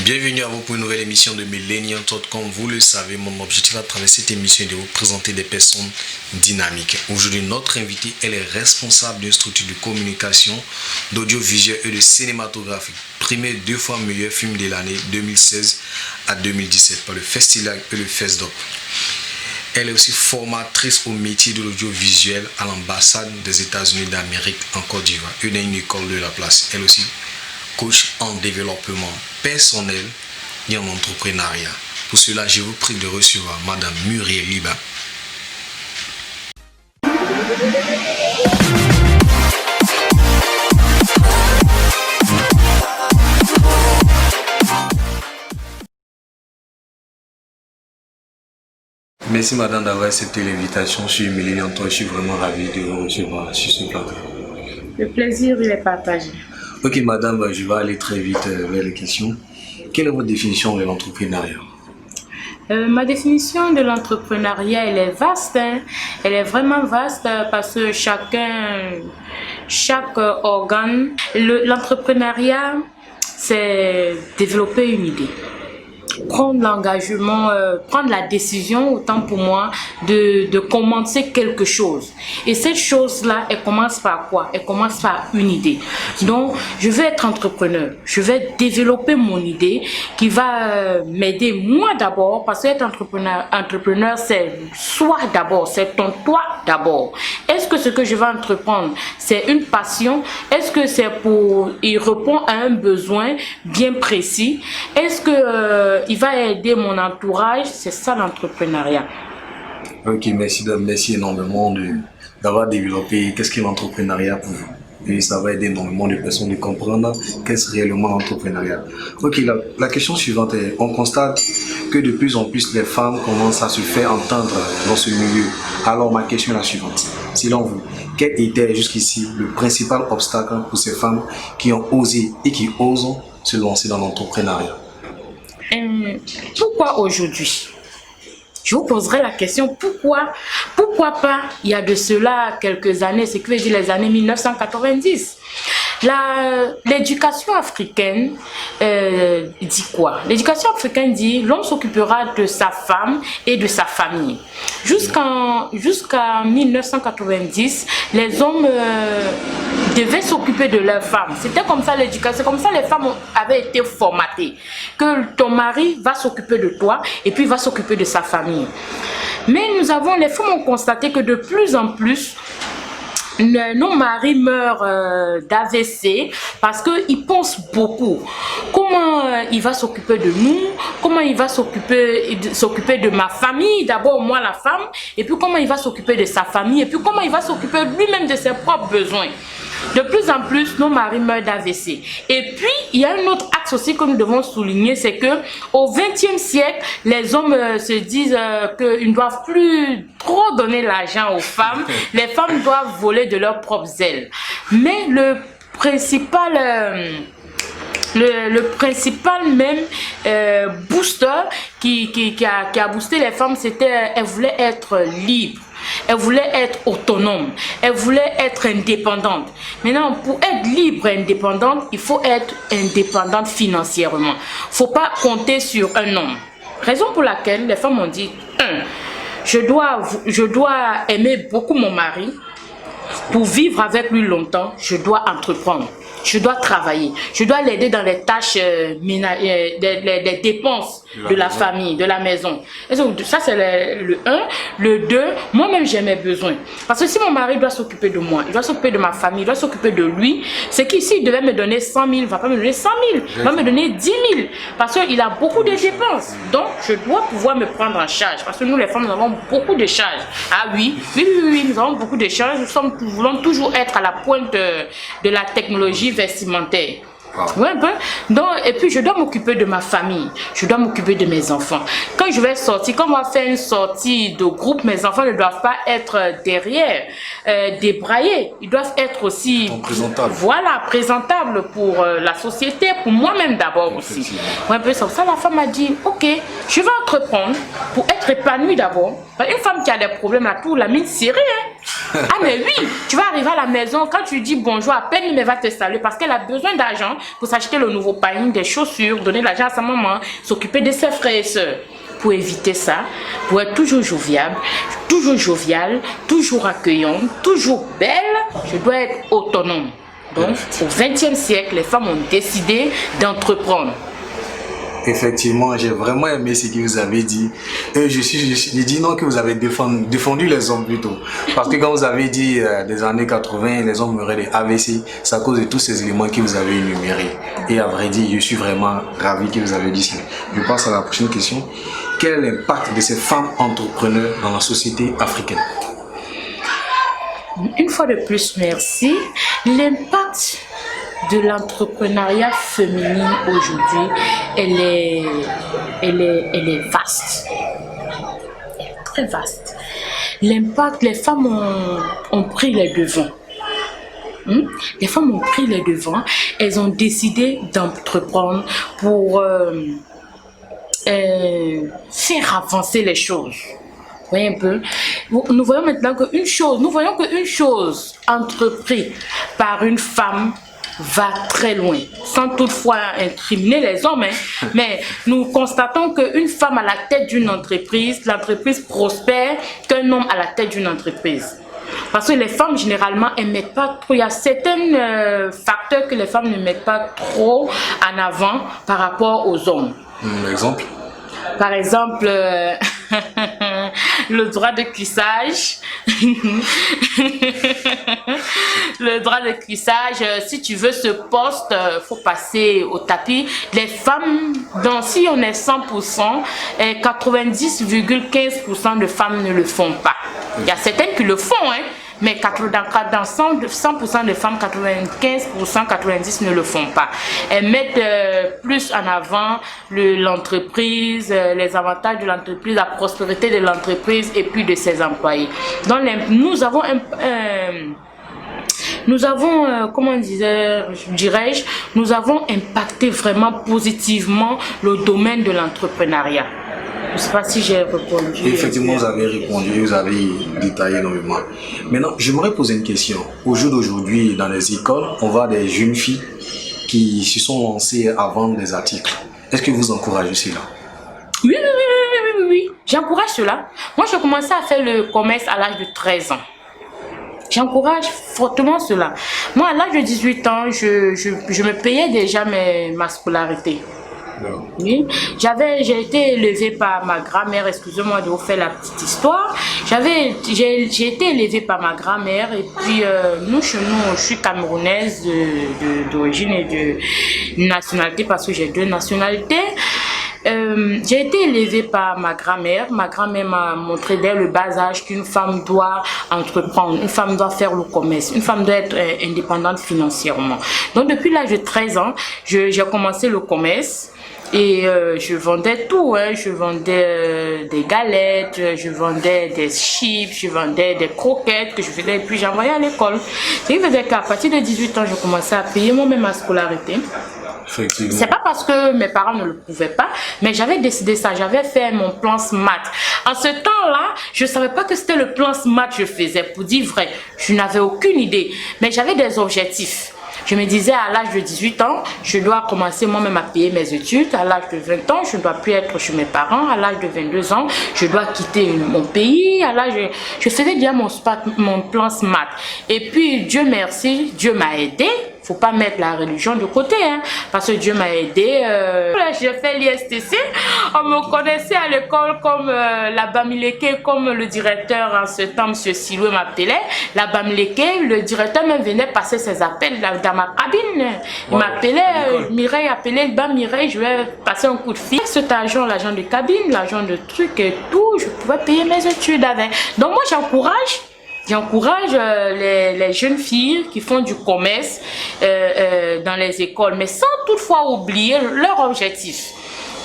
Bienvenue à vous pour une nouvelle émission de Millennium Talk. Comme vous le savez, mon objectif à travers cette émission est de vous présenter des personnes dynamiques. Aujourd'hui, notre invité, elle est responsable d'une structure de communication, d'audiovisuel et de cinématographie. Primé 2 fois meilleur film de l'année 2016 à 2017 par le Festival et le FESDOP. Elle est aussi formatrice au métier de l'audiovisuel à l'ambassade des États-Unis d'Amérique en Côte d'Ivoire et dans une école de la place. Elle aussi coach en développement personnel et en entrepreneuriat. Pour cela, je vous prie de recevoir Madame Muriel Liba. Merci Madame d'avoir accepté l'invitation sur Millennium Talk. Je suis vraiment ravi de vous recevoir sur ce plateau. Le plaisir, il est partagé. Ok Madame, je vais aller très vite vers les questions. Quelle est votre définition de l'entrepreneuriat? Ma définition de l'entrepreneuriat, elle est vaste. Elle est vraiment vaste parce que chaque organe, l'entrepreneuriat, c'est développer une idée. Prendre l'engagement, prendre la décision, autant pour moi, de commencer quelque chose. Et cette chose-là, elle commence par quoi? Elle commence par une idée. Donc, je vais être entrepreneur. Je vais développer mon idée qui va m'aider moi d'abord, parce qu'être entrepreneur, c'est soi d'abord, c'est ton toi d'abord. Est-ce que ce que je vais entreprendre, c'est une passion? Est-ce que c'est pour y répondre à un besoin bien précis? Est-ce que il va aider mon entourage? C'est ça l'entrepreneuriat. Ok, merci énormément d'avoir développé qu'est-ce qu'est l'entrepreneuriat pour vous. Et ça va aider énormément de personnes de comprendre qu'est-ce réellement l'entrepreneuriat. Ok, la question suivante est, on constate que de plus en plus les femmes commencent à se faire entendre dans ce milieu. Alors ma question est la suivante. Selon vous, quel était jusqu'ici le principal obstacle pour ces femmes qui ont osé et qui osent se lancer dans l'entrepreneuriat? Pourquoi aujourd'hui? Je vous poserai la question, pourquoi pas il y a de cela quelques années, c'est que veut dire les années 1990. L'éducation africaine dit quoi? L'éducation africaine dit l'homme s'occupera de sa femme et de sa famille. Jusqu'à 1990, les hommes devaient s'occuper de leurs femmes. C'était comme ça l'éducation, c'est comme ça les femmes avaient été formatées. Que ton mari va s'occuper de toi et puis il va s'occuper de sa famille. Mais les femmes ont constaté que de plus en plus, nos maris meurent d'AVC parce qu'ils pensent beaucoup. Comment il va s'occuper de nous? Comment il va s'occuper de ma famille? D'abord, moi, la femme. Et puis, comment il va s'occuper de sa famille? Et puis, comment il va s'occuper lui-même de ses propres besoins? De plus en plus, nos maris meurent d'AVC. Et puis, il y a un autre axe aussi que nous devons souligner, c'est que au XXe siècle, les hommes se disent qu'ils ne doivent plus trop donner l'argent aux femmes. Les femmes doivent voler de leurs propres ailes. Mais le principal même booster qui a boosté les femmes, c'était qu'elles voulaient être libres. Elle voulait être autonome, elle voulait être indépendante. Maintenant, pour être libre et indépendante, il faut être indépendante financièrement. Il ne faut pas compter sur un homme. Raison pour laquelle les femmes ont dit, je dois aimer beaucoup mon mari. Pour vivre avec lui longtemps, je dois entreprendre. Je dois travailler. Je dois l'aider dans les tâches les dépenses de la famille, de la maison. Et donc, ça, c'est le 1. Le 2, moi-même, j'ai mes besoins. Parce que si mon mari doit s'occuper de moi, il doit s'occuper de ma famille, il doit s'occuper de lui, c'est qu'ici, il devait me donner 100 000, il ne va pas me donner 100 000, il va me donner 10 000. Parce qu'il a beaucoup de dépenses. Donc, je dois pouvoir me prendre en charge. Parce que nous, les femmes, nous avons beaucoup de charges. Ah oui, nous avons beaucoup de charges. Nous voulons toujours être à la pointe de la technologie vestimentaire. Oui, un peu. Donc, et puis je dois m'occuper de ma famille, je dois m'occuper de mes enfants. Quand je vais sortir, quand on va faire une sortie de groupe, mes enfants ne doivent pas être derrière, débraillés. Ils doivent être aussi présentables pour la société, pour moi-même d'abord aussi. Ouais, un peu ça. La femme a dit, ok, je vais entreprendre pour être épanouie d'abord. Une femme qui a des problèmes à tout, la mine serrée, hein. Ah mais oui, tu vas arriver à la maison, quand tu dis bonjour, à peine elle va te saluer parce qu'elle a besoin d'argent pour s'acheter le nouveau panier, des chaussures, donner l'argent à sa maman, s'occuper de ses frères et sœurs. Pour éviter ça, pour être toujours jovial, toujours accueillant, toujours belle, je dois être autonome. Donc, au XXe siècle, les femmes ont décidé d'entreprendre. Effectivement, j'ai vraiment aimé ce que vous avez dit. Et je dis non que vous avez défendu les hommes plutôt. Parce que quand vous avez dit des années 80, les hommes auraient des AVC, c'est à cause de tous ces éléments que vous avez énumérés. Et à vrai dire, je suis vraiment ravi que vous avez dit ça. Je passe à la prochaine question. Quel est l'impact de ces femmes entrepreneurs dans la société africaine? Une fois de plus, merci. L'impact de l'entrepreneuriat féminin aujourd'hui, elle est vaste. Elle est très vaste. L'impact, les femmes ont pris les devants. Les femmes ont pris les devants. Elles ont décidé d'entreprendre pour faire avancer les choses. Vous voyez un peu. Nous voyons maintenant qu'une chose entreprise par une femme va très loin, sans toutefois incriminer les hommes, hein. Mais nous constatons qu'une femme à la tête d'une entreprise, l'entreprise prospère qu'un homme à la tête d'une entreprise. Parce que les femmes, généralement, elles mettent pas trop. Il y a certains facteurs que les femmes ne mettent pas trop en avant par rapport aux hommes. Exemple? Par exemple, le droit de cuissage. Le droit de cuissage, si tu veux ce poste, il faut passer au tapis. Les femmes, si on est 100%, 90,15% de femmes ne le font pas. Il y a certaines qui le font, hein. Mais dans 100% de femmes, 95%, 90% ne le font pas. Elles mettent plus en avant l'entreprise, les avantages de l'entreprise, la prospérité de l'entreprise et puis de ses employés. Donc nous avons impacté vraiment positivement le domaine de l'entrepreneuriat. Je ne sais pas si j'ai répondu. Effectivement, vous avez répondu, vous avez détaillé énormément. Maintenant, j'aimerais poser une question. Au jour d'aujourd'hui, dans les écoles, on voit des jeunes filles qui se sont lancées à vendre des articles. Est-ce que vous encouragez cela? Oui. J'encourage cela. Moi, j'ai commencé à faire le commerce à l'âge de 13 ans. J'encourage fortement cela. Moi, à l'âge de 18 ans, je me payais déjà ma scolarité. Oui. J'ai été élevée par ma grand-mère, excusez-moi de vous faire la petite histoire. J'ai été élevée par ma grand-mère et puis chez nous, je suis camerounaise d'origine et de nationalité parce que j'ai 2 nationalités. J'ai été élevée par ma grand-mère. Ma grand-mère m'a montré dès le bas âge qu'une femme doit entreprendre, une femme doit faire le commerce, une femme doit être indépendante financièrement. Donc depuis l'âge de 13 ans, j'ai commencé le commerce. Et je vendais tout, hein. Je vendais des galettes, je vendais des chips, je vendais des croquettes que je faisais et puis j'envoyais à l'école. Ce qui faisait qu'à partir de 18 ans, je commençais à payer moi-même ma scolarité. C'est pas parce que mes parents ne le pouvaient pas, mais j'avais décidé ça, j'avais fait mon plan SMART. En ce temps-là, je savais pas que c'était le plan SMART que je faisais, pour dire vrai, je n'avais aucune idée, mais j'avais des objectifs. Je me disais à l'âge de 18 ans, je dois commencer moi-même à payer mes études. À l'âge de 20 ans, je ne dois plus être chez mes parents. À l'âge de 22 ans, je dois quitter mon pays. Je faisais déjà mon plan SMART. Et puis, Dieu merci, Dieu m'a aidé. Faut pas mettre la religion de côté, hein, parce que Dieu m'a aidé. J'ai fait l'ISTC. On me connaissait à l'école comme la Bamileke, comme le directeur en ce temps, M. Siloué m'appelait. La Bamileke, le directeur même venait passer ses appels dans ma cabine. Il m'appelait, Mireille appelait, Mireille, je vais passer un coup de fil. Cet argent, l'argent de cabine, l'argent de trucs et tout, je pouvais payer mes études avec. Donc moi, J'encourage les jeunes filles qui font du commerce dans les écoles, mais sans toutefois oublier leur objectif.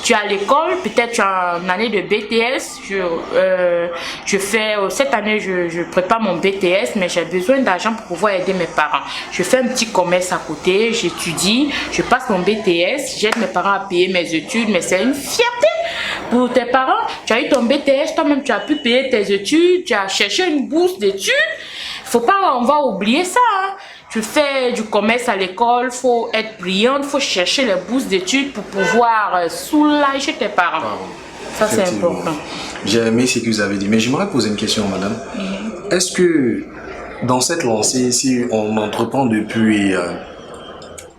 Tu es à l'école, peut-être tu as une année de BTS. Cette année, je prépare mon BTS, mais j'ai besoin d'argent pour pouvoir aider mes parents. Je fais un petit commerce à côté, j'étudie, je passe mon BTS, j'aide mes parents à payer mes études, mais c'est une fierté pour tes parents. Tu as eu ton BTS, toi-même tu as pu payer tes études, tu as cherché une bourse d'études. Faut pas, on va oublier ça. Hein. Tu fais du commerce à l'école, faut être brillante, faut chercher les bourses d'études pour pouvoir soulager tes parents. Ça c'est important. J'ai aimé ce que vous avez dit, mais j'aimerais poser une question, madame. Est-ce que dans cette lancée, si on entreprend depuis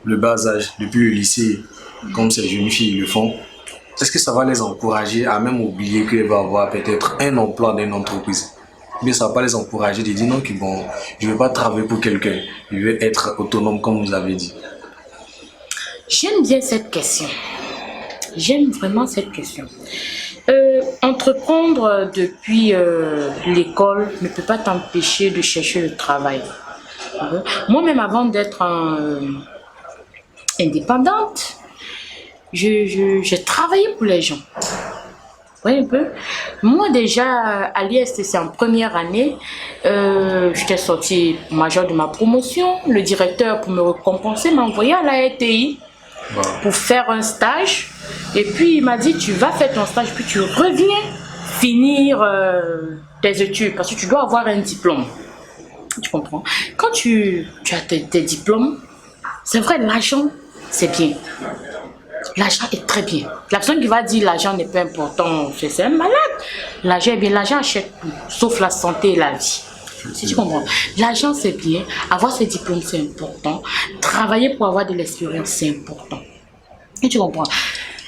le bas âge, depuis le lycée, comme ces jeunes filles le font, est-ce que ça va les encourager à même oublier qu'elles vont avoir peut-être un emploi dans une entreprise? Mais ça va pas les encourager de dire non, que bon, je ne veux pas travailler pour quelqu'un, je veux être autonome comme vous avez dit. J'aime bien cette question. J'aime vraiment cette question. Entreprendre depuis l'école ne peut pas t'empêcher de chercher le travail. Moi-même, avant d'être indépendante, j'ai travaillé pour les gens. Oui, un peu. Moi, déjà, à l'ISTC en première année, j'étais sortie majeure de ma promotion. Le directeur, pour me récompenser, m'a envoyé à la RTI pour faire un stage. Et puis, il m'a dit, tu vas faire ton stage, puis tu reviens finir tes études, parce que tu dois avoir un diplôme. Tu comprends? Quand tu as tes diplômes, c'est vrai, l'argent, c'est bien. L'argent est très bien. La personne qui va dire l'argent n'est pas important, c'est un malade. L'argent est bien, l'argent achète tout, sauf la santé et la vie. Si tu comprends. L'argent c'est bien, avoir ses diplômes c'est important, travailler pour avoir de l'expérience c'est important. Et tu comprends.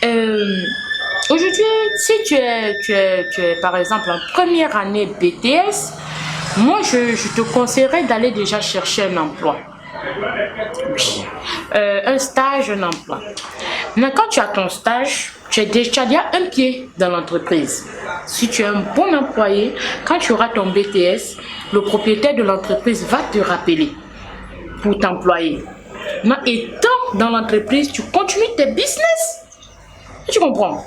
Aujourd'hui, si tu es par exemple en première année BTS, moi je te conseillerais d'aller déjà chercher un emploi. Oui. Un stage, un emploi. Maintenant, quand tu as ton stage, tu as déjà un pied dans l'entreprise. Si tu es un bon employé, quand tu auras ton BTS, le propriétaire de l'entreprise va te rappeler pour t'employer. Maintenant, étant dans l'entreprise, tu continues tes business. Tu comprends?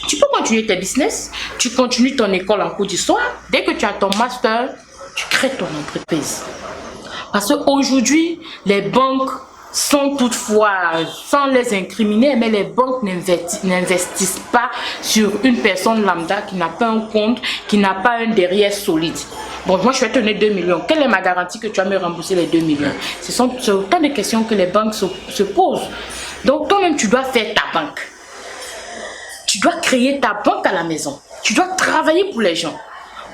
Tu peux continuer tes business, tu continues ton école en cours du soir. Dès que tu as ton master, tu crées ton entreprise. Parce qu'aujourd'hui, les banques sont toutefois, sans les incriminer, mais les banques n'investissent pas sur une personne lambda qui n'a pas un compte, qui n'a pas un derrière solide. Bon, moi je vais te donner 2 millions. Quelle est ma garantie que tu vas me rembourser les 2 millions? C'est autant de questions que les banques se posent. Donc toi-même, tu dois faire ta banque. Tu dois créer ta banque à la maison. Tu dois travailler pour les gens.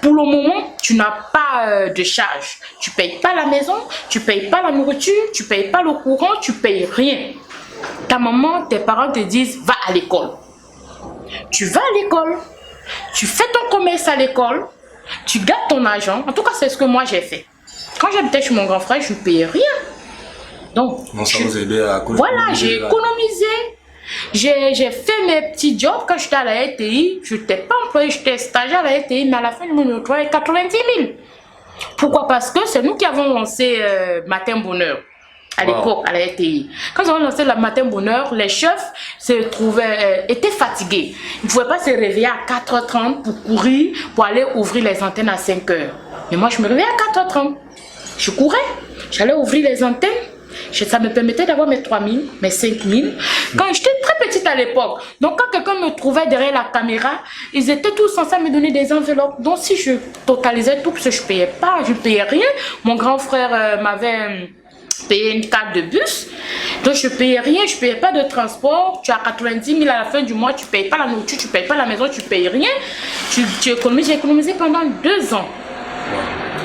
Pour le moment, tu n'as pas de charge. Tu ne payes pas la maison, tu ne payes pas la nourriture, tu ne payes pas le courant, tu ne payes rien. Ta maman, tes parents te disent, va à l'école. Tu vas à l'école, tu fais ton commerce à l'école, tu gardes ton argent. En tout cas, c'est ce que moi j'ai fait. Quand j'habitais chez mon grand frère, je ne payais rien. Donc, ça vous aidait à économiser. Voilà, j'ai économisé. J'ai fait mes petits jobs quand j'étais à la RTI. Je n'étais pas employé, j'étais stagiaire à la RTI, mais à la fin, je me retrouvais 90 000. Pourquoi? Parce que c'est nous qui avons lancé Matin Bonheur à l'époque à la RTI. Quand nous avons lancé le Matin Bonheur, les chefs étaient fatigués. Ils ne pouvaient pas se réveiller à 4h30 pour courir, pour aller ouvrir les antennes à 5h. Mais moi, je me réveillais à 4h30. Je courais, j'allais ouvrir les antennes. Ça me permettait d'avoir mes 3 000, mes 5 000. Quand j'étais très petite à l'époque, donc quand quelqu'un me trouvait derrière la caméra, ils étaient tous censés me donner des enveloppes. Donc si je totalisais tout, parce que je ne payais pas, je ne payais rien. Mon grand frère m'avait payé une carte de bus. Donc je ne payais rien, je ne payais pas de transport. Tu as 90 000 à la fin du mois, tu ne payes pas la nourriture, tu ne payes pas la maison, tu ne payes rien. Tu économises. J'ai économisé pendant 2 ans.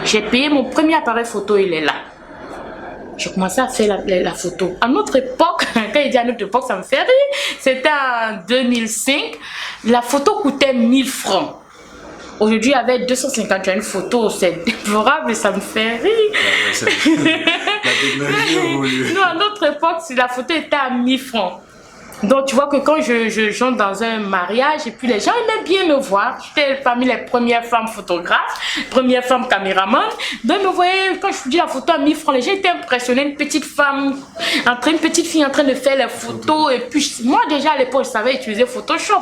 J'ai payé mon premier appareil photo, il est là. J'ai commencé à faire la photo. À notre époque, quand il dit à notre époque, ça me fait rire. C'était en 2005. La photo coûtait 1000 francs. Aujourd'hui, avec 251 photos, c'est déplorable et ça me fait rire. La technologie évolue. Non, à notre époque, la photo était à 1000 francs. Donc, tu vois que quand j'entre dans un mariage, et puis les gens aimaient bien me voir. J'étais parmi les premières femmes photographes, première femme caméraman. Donc, ils me voyaient, quand je faisais la photo à 1000 francs, les gens étaient impressionnés. Une petite fille en train de faire les photos. Et puis, moi, déjà à l'époque, je savais utiliser Photoshop.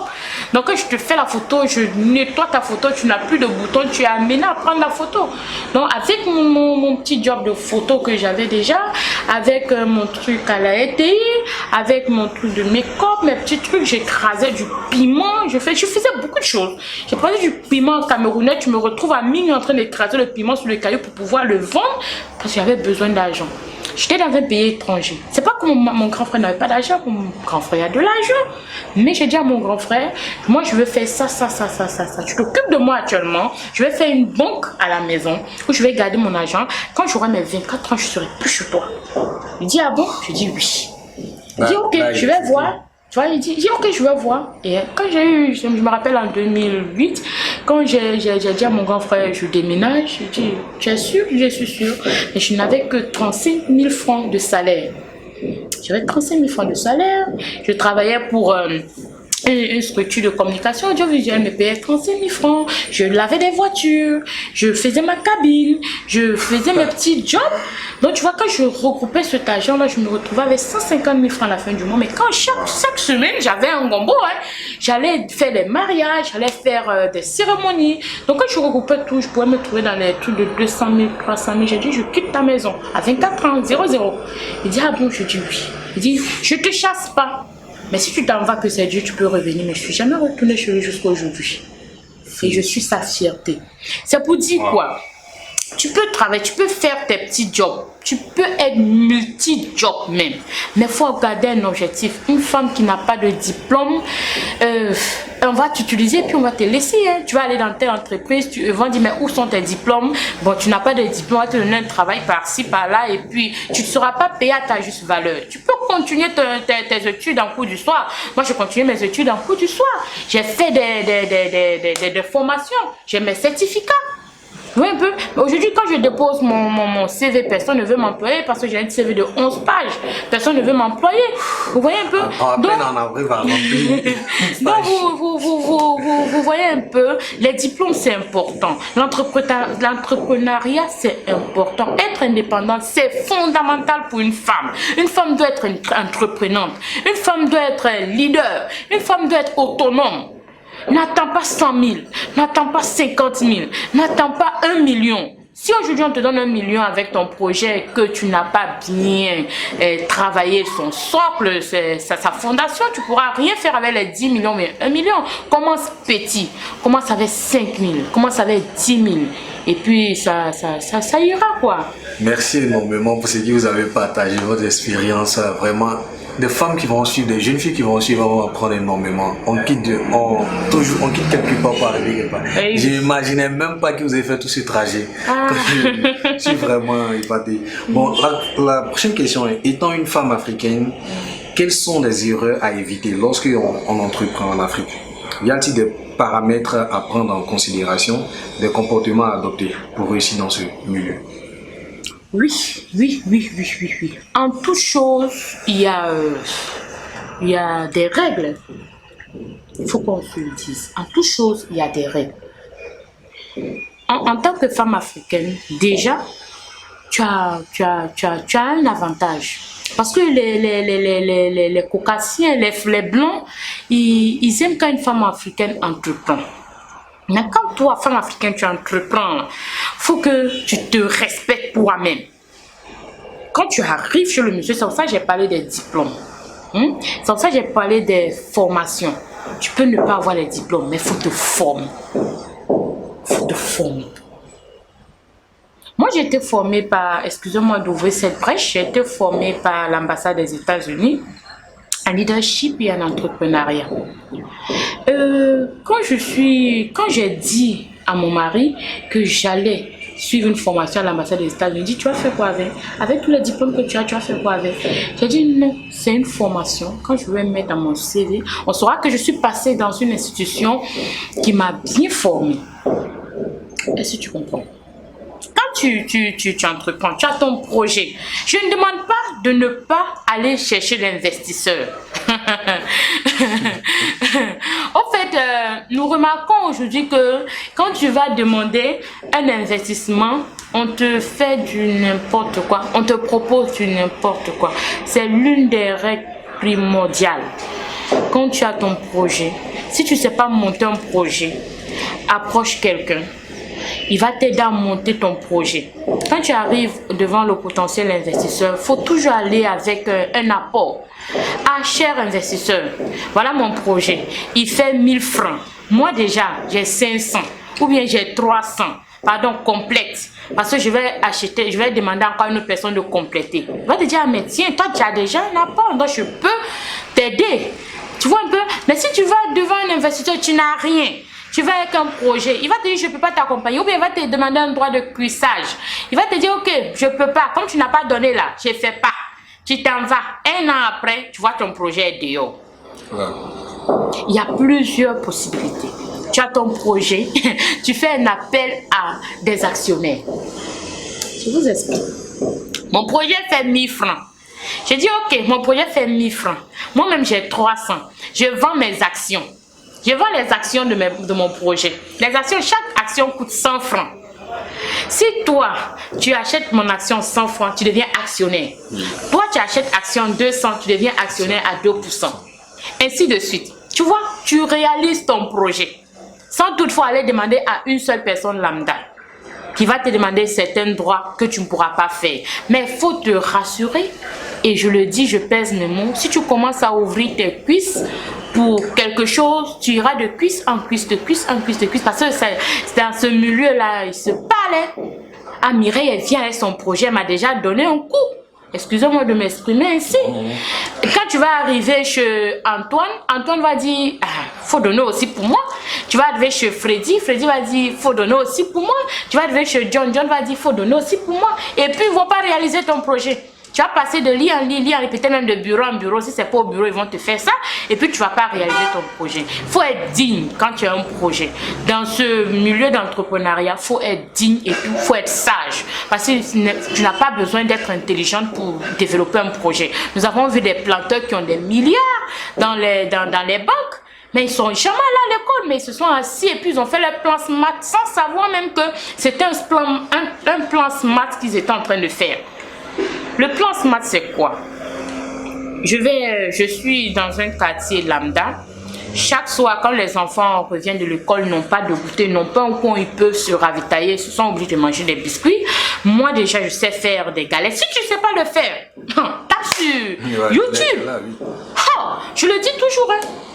Donc, quand je te fais la photo, je nettoie ta photo, tu n'as plus de bouton, tu es amené à prendre la photo. Donc, avec mon petit job de photo que j'avais déjà, avec mon truc à la RTI, avec mon truc de make corps, mes petits trucs, j'écrasais du piment, je faisais beaucoup de choses. J'ai pris du piment camerounais, tu me retrouves à minuit en train d'écraser le piment sur le caillou pour pouvoir le vendre parce que j'avais besoin d'argent. J'étais dans un pays étranger. C'est pas que mon grand frère n'avait pas d'argent, mon grand frère a de l'argent. Mais j'ai dit à mon grand frère, moi je veux faire ça. Tu t'occupes de moi actuellement. Je vais faire une banque à la maison où je vais garder mon argent. Quand j'aurai mes 24 ans, je serai plus chez toi. Il dit, ah bon? Je dis oui. Il dit, ok, je vais voir. Tu vois, il dit, ok, je vais voir. Et quand je me rappelle en 2008, quand j'ai dit à mon grand frère, je déménage, j'ai dit, tu es sûr? Je suis sûr. Et je n'avais que 35 000 francs de salaire. J'avais 35 000 francs de salaire. Je travaillais pour une structure de communication audiovisuelle, me payait 35 000 francs. Je lavais des voitures, je faisais ma cabine, je faisais mes petits jobs. Donc, tu vois, quand je regroupais cet argent-là, je me retrouvais avec 150 000 francs à la fin du mois. Mais quand chaque semaine, j'avais un gombo, hein, j'allais faire des mariages, j'allais faire des cérémonies. Donc, quand je regroupais tout, je pouvais me trouver dans les trucs de 200 000, 300 000. J'ai dit, je quitte ta maison à 24 ans, 0. Il dit, ah bon, je dis oui. Il dit, je te chasse pas. Mais si tu t'en vas, que c'est Dieu, tu peux revenir. Mais je ne suis jamais retournée chez lui jusqu'à aujourd'hui. Et je suis sa fierté. C'est pour dire quoi? Tu peux travailler, tu peux faire tes petits jobs. Tu peux être multi-job même. Mais il faut garder un objectif. Une femme qui n'a pas de diplôme, on va t'utiliser puis on va te laisser. Hein. Tu vas aller dans telle entreprise, ils vont dire mais où sont tes diplômes? Bon, tu n'as pas de diplôme, on va te donner un travail par-ci, par-là et puis tu ne seras pas payé à ta juste valeur. Tu peux continuer tes études en cours du soir. Moi, je continue mes études en cours du soir. J'ai fait des formations, j'ai mes certificats. Oui, un peu. Aujourd'hui, quand je dépose mon CV, personne ne veut m'employer parce que j'ai un CV de 11 pages. Personne ne veut m'employer. Vous voyez un peu? Donc, en avril, va donc vous voyez un peu, les diplômes, c'est important. L'entrepreneuriat, c'est important. Être indépendante, c'est fondamental pour une femme. Une femme doit être entreprenante. Une femme doit être leader. Une femme doit être autonome. N'attends pas 100 000, n'attends pas 50 000, n'attends pas 1 million. Si aujourd'hui on te donne 1 million avec ton projet que tu n'as pas bien travaillé son socle, sa fondation, tu ne pourras rien faire avec les 10 millions, mais 1 million. Commence petit, commence avec 5 000, commence avec 10 000. Et puis ça ira quoi. Merci énormément pour ce que vous avez partagé, votre expérience vraiment. Des femmes qui vont suivre, des jeunes filles qui vont suivre, vont apprendre énormément. On quitte quelque part pour arriver quelque part. Je n'imaginais même pas que vous avez fait tout ce trajet. Je suis vraiment épaté. Bon, la prochaine question est, étant une femme africaine, quelles sont les erreurs à éviter lorsqu'on entreprend en Afrique? Y a-t-il des paramètres à prendre en considération, des comportements à adopter pour réussir dans ce milieu? Oui. En toute chose, il y a des règles. Il faut qu'on se le dise. En toute chose, il y a des règles. En tant que femme africaine, déjà, tu as un avantage. Parce que les caucasiens, les blancs, ils aiment quand une femme africaine entreprend. Mais quand toi, femme africaine, tu entreprends, il faut que tu te respectes toi-même. Quand tu arrives chez le monsieur, c'est pour ça que j'ai parlé des diplômes. C'est pour ça que j'ai parlé des formations. Tu peux ne pas avoir les diplômes, mais il faut te former. Moi, j'ai été formée par, excusez-moi d'ouvrir cette brèche, j'ai été formée par l'ambassade des États-Unis en leadership et en entrepreneuriat. Quand j'ai dit à mon mari que j'allais suivre une formation à l'ambassade des États-Unis, il dit, tu vas faire quoi avec tous les diplômes que tu vas faire quoi avec? J'ai dit non, c'est une formation. Quand je vais mettre dans mon CV, on saura que je suis passée dans une institution qui m'a bien formée. Est-ce que tu comprends? Quand tu entreprends, tu as ton projet. Je ne demande pas de ne pas aller chercher l'investisseur. En fait, nous remarquons aujourd'hui que quand tu vas demander un investissement, on te fait du n'importe quoi. On te propose du n'importe quoi. C'est l'une des règles primordiales. Quand tu as ton projet, si tu ne sais pas monter un projet, approche quelqu'un. il va t'aider à monter ton projet. Quand tu arrives devant le potentiel investisseur, il faut toujours aller avec un apport. Ah, cher investisseur, voilà mon projet. Il fait 1000 francs. Moi déjà, j'ai 500 ou bien j'ai 300. Pardon, complète. Parce que je vais demander encore à une autre personne de compléter. Il va te dire, ah, mais tiens, toi tu as déjà un apport, donc je peux t'aider. Tu vois un peu? Mais si tu vas devant un investisseur, tu n'as rien. Tu vas avec un projet, il va te dire je ne peux pas t'accompagner ou bien il va te demander un droit de cuissage. Il va te dire ok, je ne peux pas, comme tu n'as pas donné là, je ne fais pas. Tu t'en vas. Un an après, tu vois ton projet est dehors. Ouais. Il y a plusieurs possibilités. Tu as ton projet, tu fais un appel à des actionnaires. Je vous explique. Mon projet fait 1000 francs. J'ai dit ok, mon projet fait 1000 francs. Moi-même j'ai 300. Je vends mes actions. Je vends les actions de mon projet. Les actions, chaque action coûte 100 francs. Si toi, tu achètes mon action 100 francs, tu deviens actionnaire. Toi, tu achètes action 200, tu deviens actionnaire à 2%. Ainsi de suite. Tu vois, tu réalises ton projet. Sans toutefois aller demander à une seule personne lambda qui va te demander certains droits que tu ne pourras pas faire. Mais il faut te rassurer, et je le dis, je pèse mes mots, si tu commences à ouvrir tes cuisses pour quelque chose, tu iras de cuisse en cuisse, de cuisse en cuisse, de cuisse, parce que c'est dans ce milieu-là, il se parlait. Ah, Mireille, elle vient avec son projet, elle m'a déjà donné un coup. Excusez-moi de m'exprimer ainsi. Quand tu vas arriver chez Antoine, Antoine va dire, ah, faut donner aussi pour moi. Tu vas arriver chez Freddy, Freddy va dire, faut donner aussi pour moi. Tu vas arriver chez John, John va dire, faut donner aussi pour moi. Et puis, ils ne vont pas réaliser ton projet. Tu vas passer de lit en lit, peut-être même de bureau en bureau. Si ce n'est pas au bureau, ils vont te faire ça. Et puis, tu ne vas pas réaliser ton projet. Il faut être digne quand tu as un projet. Dans ce milieu d'entrepreneuriat, il faut être digne et il faut être sage. Parce que tu n'as pas besoin d'être intelligente pour développer un projet. Nous avons vu des planteurs qui ont des milliards dans les banques. Mais ils ne sont jamais allés à l'école, mais ils se sont assis et puis ils ont fait le plan SMART sans savoir même que c'était un plan SMART qu'ils étaient en train de faire. Le plan SMART, c'est quoi? Je suis dans un quartier lambda. Chaque soir, quand les enfants reviennent de l'école, n'ont pas de goûter, n'ont pas un coin où ils peuvent se ravitailler, ils se sont obligés de manger des biscuits. Moi, déjà, je sais faire des galettes. Si tu ne sais pas le faire, tape sur YouTube. Je le dis toujours.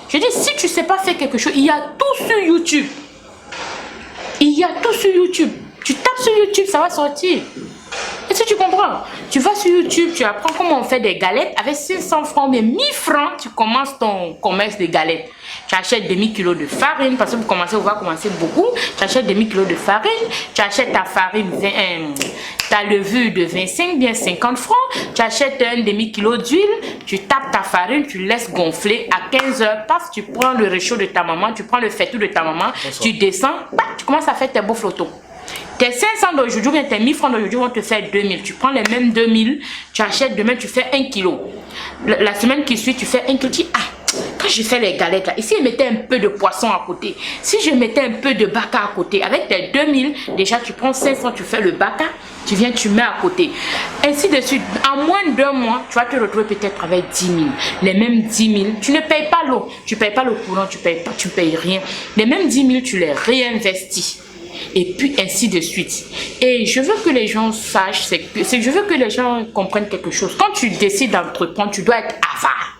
Je dis, si tu ne sais pas faire quelque chose, il y a tout sur YouTube. Il y a tout sur YouTube. Tu tapes sur YouTube, ça va sortir. Est-ce que tu comprends? Tu vas sur YouTube, tu apprends comment on fait des galettes. Avec 500 francs, mais 1000 francs, tu commences ton commerce de galettes. Tu achètes demi-kilo de farine, parce que vous va commencer beaucoup. Tu achètes demi-kilo de farine, tu achètes ta farine, ta levure de 25, bien 50 francs. Tu achètes un demi-kilo d'huile, tu tapes ta farine, tu laisses gonfler. À 15 heures, paf, tu prends le réchaud de ta maman, tu prends le faitout de ta maman, tu descends, tu commences à faire tes beaux flottos. Tes 500 d'aujourd'hui, bien tes 1000 francs d'aujourd'hui vont te faire 2000. Tu prends les mêmes 2000, tu achètes demain, tu fais 1 kilo. La semaine qui suit, tu fais 1 kilo. Tu dis, ah, quand je fais les galettes là, et si je mettais un peu de poisson à côté, si je mettais un peu de baka à côté, avec tes 2000, déjà tu prends 500, tu fais le baka, tu viens, tu mets à côté. Ainsi de suite. En moins d'1 mois, tu vas te retrouver peut-être avec 10 000. Les mêmes 10 000, tu ne payes pas l'eau, tu ne payes pas le courant, tu ne payes rien. Les mêmes 10 000, tu les réinvestis. Et puis ainsi de suite. Et je veux que les gens sachent, je veux que les gens comprennent quelque chose. Quand tu décides d'entreprendre, tu dois être avare.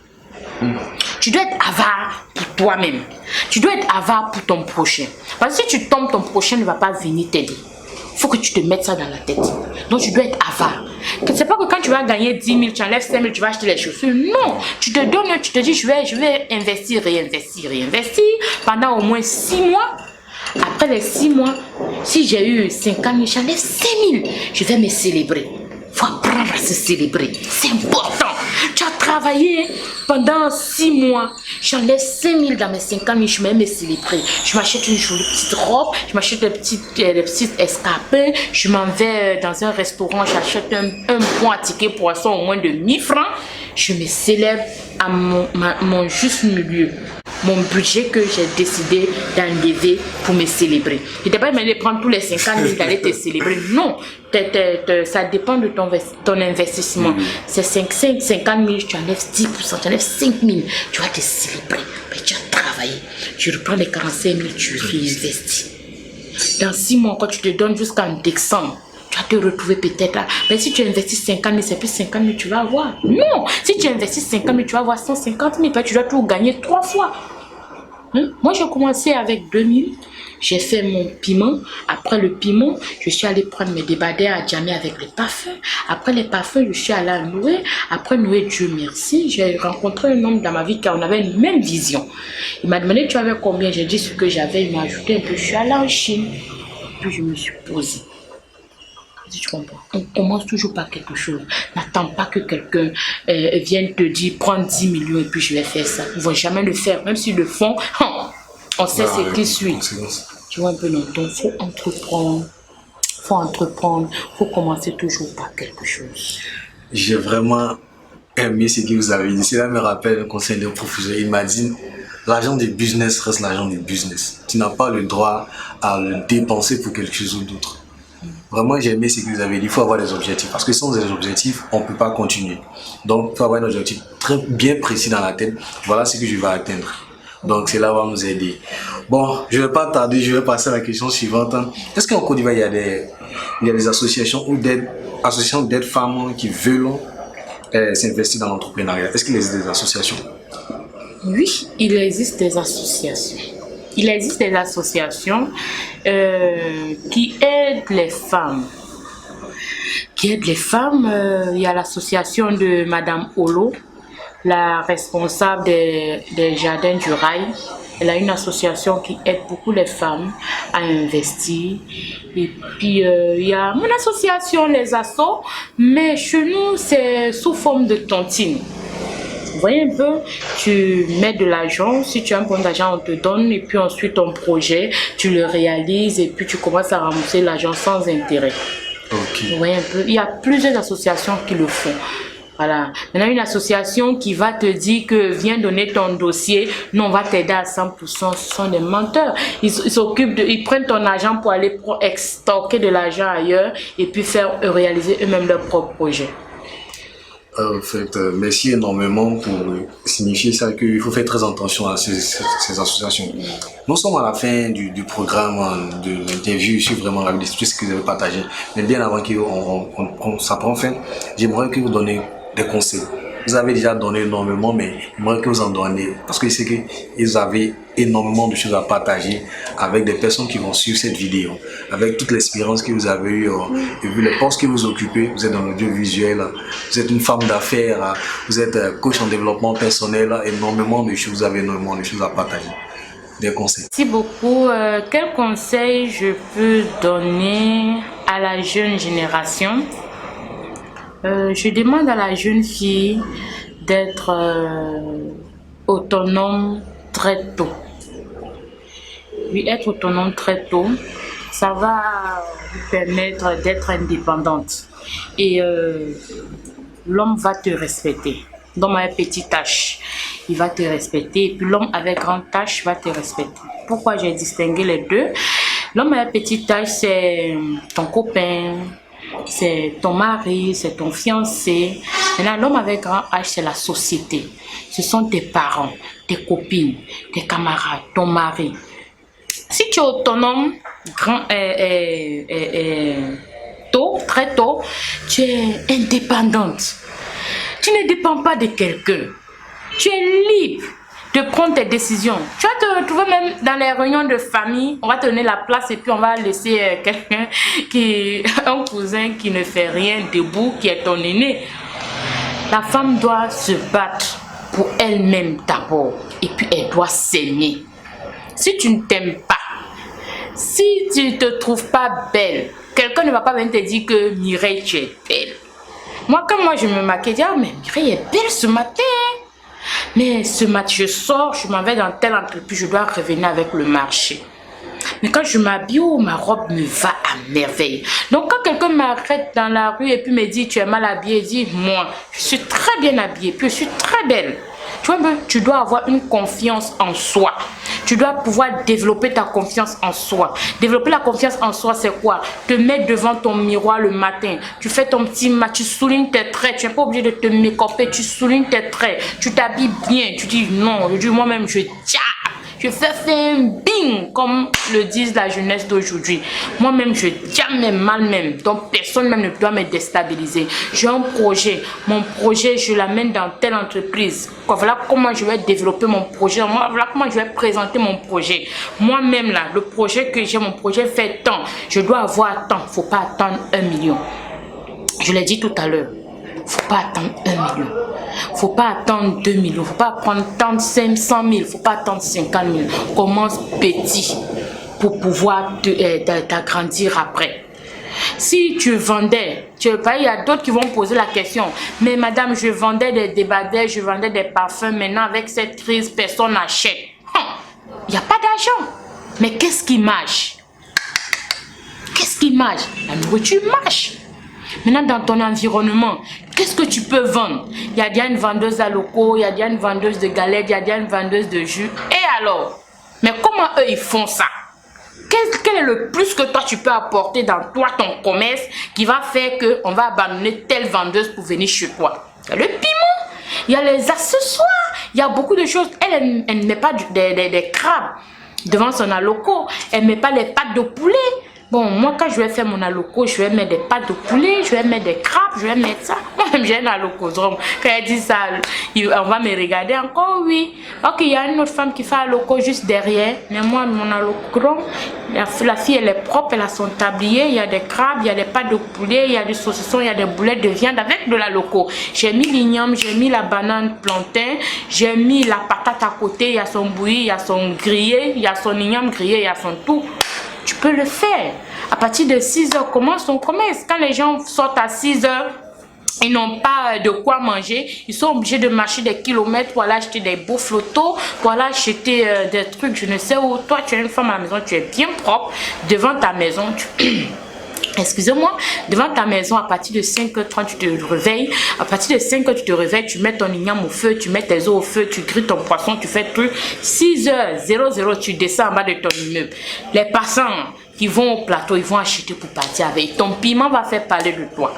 Tu dois être avare pour toi-même. Tu dois être avare pour ton prochain. Parce que si tu tombes, ton prochain ne va pas venir t'aider. Il faut que tu te mettes ça dans la tête. Donc tu dois être avare. C'est pas que quand tu vas gagner 10 000, tu enlèves 5 000, tu vas acheter les chaussures. Non, tu te donnes, tu te dis je vais investir, réinvestir pendant au moins 6 mois. Après les 6 mois, si j'ai eu 50 000, j'enlève 5 000. Je vais me célébrer. Il faut apprendre à se célébrer. C'est important. Tu as travaillé pendant 6 mois. J'enlève 5 000 dans mes 50 000. Je vais me célébrer. Je m'achète une jolie petite robe. Je m'achète des petites escarpins. Je m'en vais dans un restaurant. J'achète un bon ticket poisson au moins de 1000 francs. Je me célèbre à mon juste milieu. Mon budget que j'ai décidé d'enlever pour me célébrer. Je n'étais pas demandé de prendre tous les 50 000 d'aller te célébrer. Non, ça dépend de ton investissement. C'est 50 000, tu enlèves 10%, tu enlèves 5 000, tu vas te célébrer. Mais tu as travaillé. Tu reprends les 45 000, tu réinvestis. Dans 6 mois, quand tu te donnes jusqu'en décembre, tu vas te retrouver peut-être là. Mais si tu investis 50 000, c'est plus 50 000 tu vas avoir. Non, si tu investis 50 000, tu vas avoir 150 000. Tu dois tout gagner 3 fois. Moi, j'ai commencé avec 2 000. J'ai fait mon piment. Après le piment, je suis allée prendre mes débardeurs à Djamé avec les parfums. Après les parfums, je suis allée à Noé. Après Noé, Dieu merci, j'ai rencontré un homme dans ma vie car on avait une même vision. Il m'a demandé tu avais combien, j'ai dit ce que j'avais, il m'a ajouté un peu. Je suis allée en Chine. Puis je me suis posée. Si tu comprends, on commence toujours par quelque chose. N'attends pas que quelqu'un vienne te dire prends 10 millions et puis je vais faire ça. Ils ne vont jamais le faire, même s'ils le font. On sait ce qui suit. Tu vois un peu, non? Donc, il faut entreprendre. Il faut commencer toujours par quelque chose. J'ai vraiment aimé ce que vous avez dit. Cela me rappelle un conseil de professeur. Il m'a dit, l'argent du business reste l'argent du business. Tu n'as pas le droit à le dépenser pour quelque chose d'autre. Vraiment, j'ai aimé ce que vous avez dit. Il faut avoir des objectifs. Parce que sans des objectifs, on ne peut pas continuer. Donc, il faut avoir un objectif très bien précis dans la tête. Voilà ce que je vais atteindre. Donc, cela va nous aider. Bon, je ne vais pas tarder. Je vais passer à la question suivante. Est-ce qu'en Côte d'Ivoire, il y a des associations ou des associations d'aide femmes qui veulent s'investir dans l'entrepreneuriat? Est-ce qu'il existe des associations? Oui, il existe des associations. Il existe des associations qui aident les femmes. Il y a l'association de Madame Olo, la responsable des jardins du rail. Elle a une association qui aide beaucoup les femmes à investir. Et puis, il y a mon association, les assos, mais chez nous, c'est sous forme de tontine. Vous voyez un peu, tu mets de l'argent, si tu as un bon d'argent, on te donne, et puis ensuite ton projet, tu le réalises, et puis tu commences à rembourser l'argent sans intérêt. Okay. Vous voyez un peu, il y a plusieurs associations qui le font. Voilà. Maintenant, une association qui va te dire que viens donner ton dossier, non, on va t'aider à 100%, ce sont des menteurs. Ils prennent ton argent pour aller extorquer de l'argent ailleurs et puis faire réaliser eux-mêmes leur propre projet. En fait, merci énormément pour signifier ça qu'il faut faire très attention à ces associations. Nous sommes à la fin du programme de l'interview. Je suis vraiment ravi de tout ce que vous avez partagé. Mais bien avant que ça prenne fin, j'aimerais que vous donniez des conseils. Vous avez déjà donné énormément, mais j'aimerais que vous en donniez. Parce que c'est que vous avez énormément de choses à partager avec des personnes qui vont suivre cette vidéo. Avec toute l'expérience que vous avez eue et vu les postes que vous occupez, vous êtes dans l'audiovisuel, vous êtes une femme d'affaires, vous êtes coach en développement personnel, énormément de choses, vous avez énormément de choses à partager. Des conseils. Merci beaucoup. Quel conseil je peux donner à la jeune génération? Je demande à la jeune fille d'être autonome très tôt. Oui, être autonome très tôt, ça va lui permettre d'être indépendante. Et l'homme va te respecter. L'homme avec petite tâche, il va te respecter. Et puis l'homme avec grande tâche va te respecter. Pourquoi j'ai distingué les deux? L'homme avec petite tâche, c'est ton copain, c'est ton mari, c'est ton fiancé. Maintenant, l'homme avec grand H, c'est la société. Ce sont tes parents, tes copines, tes camarades, ton mari. Si tu es autonome, très tôt, tu es indépendante. Tu ne dépends pas de quelqu'un. Tu es libre de prendre tes décisions. Tu vas te retrouver même dans les réunions de famille. On va te donner la place et puis on va laisser quelqu'un un cousin qui ne fait rien debout, qui est ton aîné. La femme doit se battre pour elle-même d'abord. Et puis elle doit s'aimer. Si tu ne t'aimes pas, si tu ne te trouves pas belle, quelqu'un ne va pas venir te dire que Mireille, tu es belle. Moi, quand je me maquille, je dis, mais Mireille est belle ce matin. Mais ce matin, je sors, je m'en vais dans telle entreprise, je dois revenir avec le marché. Mais quand je m'habille, ma robe me va à merveille. Donc, quand quelqu'un m'arrête dans la rue et puis me dit, tu es mal habillée, je dis, moi, je suis très bien habillée, puis je suis très belle. Tu vois, tu dois avoir une confiance en soi. Tu dois pouvoir développer ta confiance en soi. Développer la confiance en soi, c'est quoi? Te mettre devant ton miroir le matin. Tu fais ton petit match, tu soulignes tes traits. Tu n'es pas obligé de te make-upper, tu soulignes tes traits. Tu t'habilles bien. Tu dis non, je dis moi-même, Je fais un bing, comme le disent la jeunesse d'aujourd'hui. Moi-même, je jamais mal même. Donc, personne même ne doit me déstabiliser. J'ai un projet. Mon projet, je l'amène dans telle entreprise. Voilà comment je vais développer mon projet. Voilà comment je vais présenter mon projet. Moi-même, là, le projet que j'ai, mon projet fait tant. Je dois avoir tant. Faut pas attendre 1 million. Je l'ai dit tout à l'heure. Faut pas attendre 1 million. Faut pas attendre 2 millions. Faut pas prendre 500 000. Faut pas attendre 50 000. Commence petit pour pouvoir t'agrandir après. Si tu vendais, il y a d'autres qui vont poser la question. Mais madame, je vendais des débardeurs, je vendais des parfums. Maintenant, avec cette crise, personne n'achète. Il n'y a pas d'argent. Mais qu'est-ce qui marche? Qu'est-ce qui marche? La nourriture marche. Maintenant, dans ton environnement, qu'est-ce que tu peux vendre? Il y a déjà une vendeuse à locaux, il y a déjà une vendeuse de galettes, il y a déjà une vendeuse de jus. Et alors? Mais comment eux, ils font ça? Quel est le plus que toi, tu peux apporter dans toi, ton commerce, qui va faire qu'on va abandonner telle vendeuse pour venir chez toi? Il y a le piment, il y a les accessoires, il y a beaucoup de choses. Elle ne met pas des crabes devant son aloco, elle ne met pas les pâtes de poulet. Bon, moi, quand je vais faire mon aloco, je vais mettre des pâtes de poulet, je vais mettre des crabes, je vais mettre ça. Moi-même, j'ai un alocodrome. Quand elle dit ça, on va me regarder encore, oui. Ok, il y a une autre femme qui fait aloco juste derrière. Mais moi, mon alocodrome, la fille, elle est propre, elle a son tablier, il y a des crabes, il y a des pâtes de poulet, il y a du saucisson, il y a des boulettes de viande avec de l'aloco. J'ai mis l'igname, j'ai mis la banane plantain, j'ai mis la patate à côté, il y a son bouilli, il y a son grillé, il y a son igname grillé, il y a son tout. Tu peux le faire. À partir de 6 h, commence ton commerce. Quand les gens sortent à 6 h, ils n'ont pas de quoi manger. Ils sont obligés de marcher des kilomètres pour aller acheter des beaux flottos, pour aller acheter des trucs, je ne sais où. Toi, tu es une femme à la maison, tu es bien propre devant ta maison. Excusez-moi, devant ta maison, à partir de 5 h 30, tu te réveilles. À partir de 5 h, tu te réveilles, tu mets ton igname au feu, tu mets tes œufs au feu, tu grilles ton poisson, tu fais tout. 6 h 00, tu descends en bas de ton immeuble. Les passants qui vont au plateau, ils vont acheter pour partir avec. Ton piment va faire parler de toi.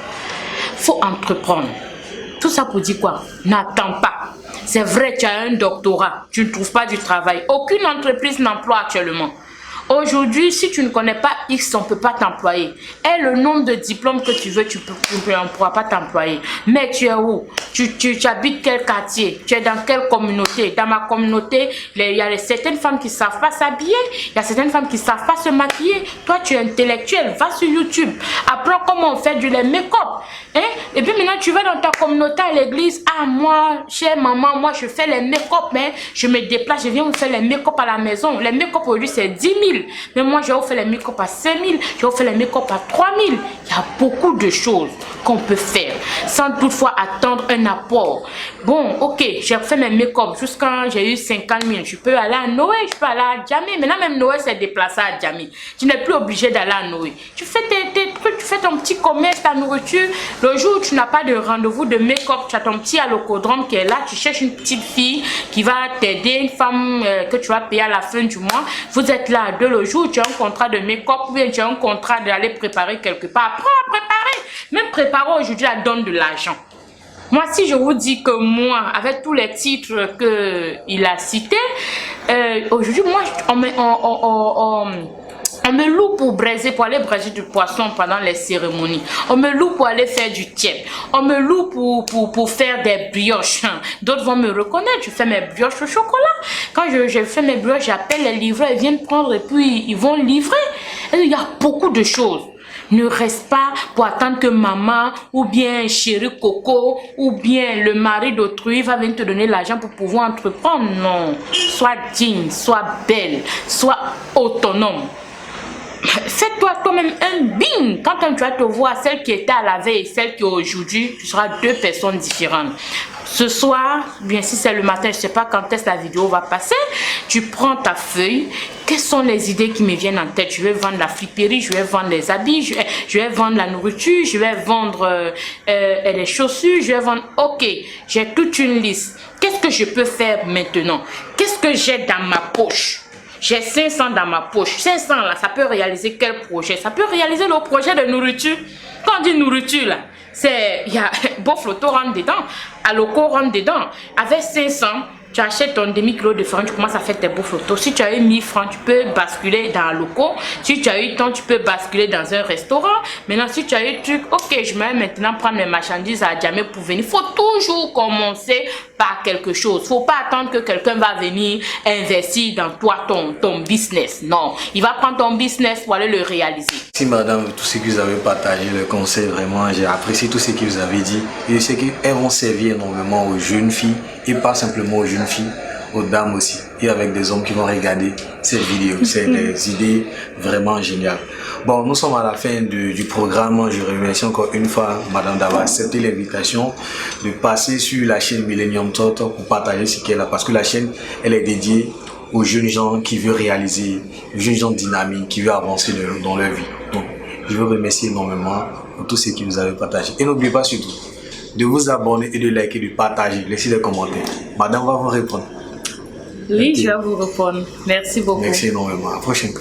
Faut entreprendre. Tout ça pour dire quoi? N'attends pas. C'est vrai, tu as un doctorat, tu ne trouves pas du travail. Aucune entreprise n'emploie actuellement. Aujourd'hui, si tu ne connais pas X, on ne peut pas t'employer. Et le nombre de diplômes que tu veux, on ne pourra pas t'employer. Mais tu es où? Tu habites quel quartier? Tu es dans quelle communauté? Dans ma communauté, il y a certaines femmes qui ne savent pas s'habiller. Il y a certaines femmes qui ne savent pas se maquiller. Toi, tu es intellectuel. Va sur YouTube. Apprends comment on fait du make-up. Hein? Et puis maintenant, tu vas dans ta communauté à l'église. Ah, moi, chère maman, moi, je fais les make-up. Hein? Je me déplace, je viens vous faire les make-up à la maison. Les make-up aujourd'hui, c'est 10 000. Mais moi, j'ai offert les make-up à 5 000. J'ai offert les make-up à 3 000. Il y a beaucoup de choses qu'on peut faire sans toutefois attendre un apport. Bon, ok, j'ai fait mes make-up jusqu'à j'ai eu 50 000. Je peux aller à Noé, je peux aller à Djamé. Maintenant, même Noé s'est déplacé à Djamé. Tu n'es plus obligé d'aller à Noé. Tu fais tes trucs, tu fais ton petit commerce, ta nourriture. Le jour où tu n'as pas de rendez-vous de make-up, tu as ton petit alocodrome qui est là. Tu cherches une petite fille qui va t'aider, une femme que tu vas payer à la fin du mois. Vous êtes là à deux. Le jour où tu as un contrat de make-up ou bien tu as un contrat d'aller préparer quelque part, apprends à préparer. Même préparer aujourd'hui, ça donne de l'argent. Moi, si je vous dis que moi, avec tous les titres qu'il a cités, aujourd'hui, moi, on me loue pour braiser, pour aller braiser du poisson pendant les cérémonies. On me loue pour aller faire du tiep. On me loue pour faire des brioches. D'autres vont me reconnaître. Je fais mes brioches au chocolat. Quand je fais mes brioches, j'appelle les livreurs, ils viennent prendre et puis ils vont livrer. Et il y a beaucoup de choses. Ne reste pas pour attendre que maman ou bien chéri Coco ou bien le mari d'autrui va venir te donner l'argent pour pouvoir entreprendre. Non. Sois digne, sois belle, sois autonome. Fais-toi toi-même un bing. Quand tu vas te voir, celle qui était à la veille et celle qui est aujourd'hui, tu seras deux personnes différentes. Ce soir, bien si c'est le matin, je ne sais pas quand est-ce que la vidéo va passer, tu prends ta feuille. Quelles sont les idées qui me viennent en tête? Je vais vendre la friperie, je vais vendre les habits, je vais vendre la nourriture, je vais vendre les chaussures, je vais vendre... Ok, j'ai toute une liste. Qu'est-ce que je peux faire maintenant? Qu'est-ce que j'ai dans ma poche? J'ai 500 dans ma poche. 500 là, ça peut réaliser quel projet? Ça peut réaliser le projet de nourriture. Quand on dit nourriture là, c'est... Il y a beau flotto rentre dedans, aloco rentre dedans. Avec 500, tu achètes ton demi-kilo de farine, tu commences à faire tes beaux photos. Si tu as eu 1000 francs, tu peux basculer dans un local. Si tu as eu temps, tu peux basculer dans un restaurant. Maintenant, si tu as eu truc, ok, je vais maintenant prendre mes marchandises à Djamé pour venir. Il faut toujours commencer par quelque chose. Il ne faut pas attendre que quelqu'un va venir investir dans toi, ton business. Non, il va prendre ton business pour aller le réaliser. Merci madame, tout ce que vous avez partagé, le conseil, vraiment, j'ai apprécié tout ce que vous avez dit. Et je sais qu'elles vont servir énormément aux jeunes filles, et pas simplement aux jeunes filles, aux dames aussi, et avec des hommes qui vont regarder cette vidéo. C'est des idées vraiment géniales. Bon, nous sommes à la fin du programme. Je remercie encore une fois madame d'avoir accepté l'invitation de passer sur la chaîne Millennium Thought pour partager ce qu'elle a, parce que la chaîne, elle est dédiée aux jeunes gens qui veulent réaliser, aux jeunes gens dynamiques, qui veulent avancer dans leur vie. Donc, je veux remercier énormément pour tout ce que vous avez partagé. Et n'oubliez pas surtout de vous abonner et de liker, de partager, laissez des commentaires. Madame va vous répondre. Oui, je vais vous répondre. Merci beaucoup. Merci énormément. À la prochaine.